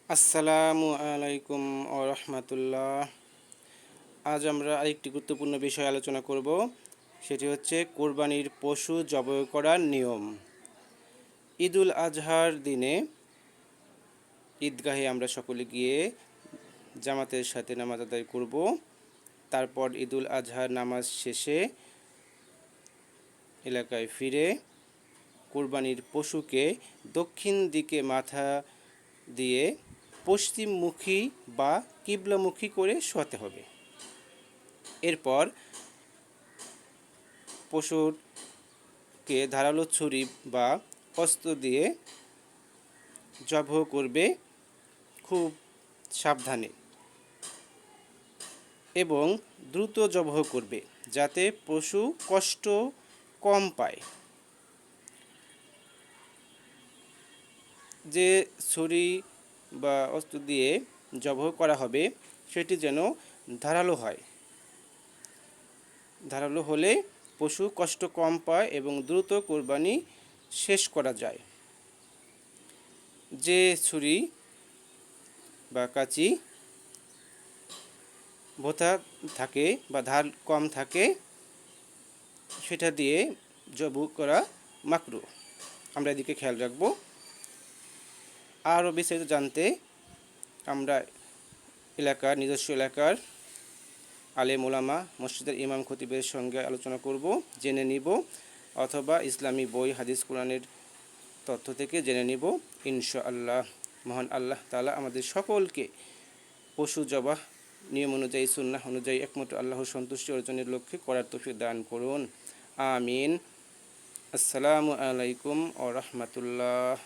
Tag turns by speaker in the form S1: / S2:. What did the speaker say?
S1: আসসালামু আলাইকুম ও রহমতুল্লাহ। আজ আমরা আরেকটি গুরুত্বপূর্ণ বিষয় আলোচনা করব, সেটি হচ্ছে কোরবানির পশু জবাই করার নিয়ম। ঈদুল আজহার দিনে ঈদগাহে আমরা সকলে গিয়ে জামাতের সাথে নামাজ আদায় করব। তারপর ঈদুল আজহার নামাজ শেষে এলাকায় ফিরে কোরবানির পশুকে দক্ষিণ দিকে মাথা দিয়ে পশ্চিমমুখী বা কিবলামুখী করে শোয়াতে হবে। এরপর পশুকে ধারালো ছুরি বা অস্ত্র দিয়ে জবাই করবে খুব সাবধানে এবং দ্রুত জবাই করবে, যাতে পশু কষ্ট কম পায়। যে ছুরি বা অস্ত্র দিয়ে জবাই করা হবে সেটি যেন ধারালো হয়। ধারালো হলে পশু কষ্ট কম পায় এবং দ্রুত কোরবানি শেষ করা যায়। যে ছুরি বা কাঁচি ভোঁতা থাকে বা ধার কম থাকে সেটা দিয়ে জবাই করা মাকরুহ। আমরা এদিকে খেয়াল রাখব। আরও বিস্তারিত জানতে আমরা নিজস্ব এলাকার আলেম ওলামা, মসজিদের ইমাম খতিবের সঙ্গে আলোচনা করব, জেনে নিব, অথবা ইসলামী বই হাদিস কোরআনের তথ্য থেকে জেনে নিব ইনশাআল্লাহ। মহান আল্লাহ তাআলা আমাদের সকলকে পশু জবাহ নিয়ম অনুযায়ী, সুন্নাহ অনুযায়ী একমাত্র আল্লাহর সন্তুষ্টি অর্জনের লক্ষ্যে করার তৌফিক দান করুন। আমিন। আসসালামু আলাইকুম ওয়া রাহমাতুল্লাহ।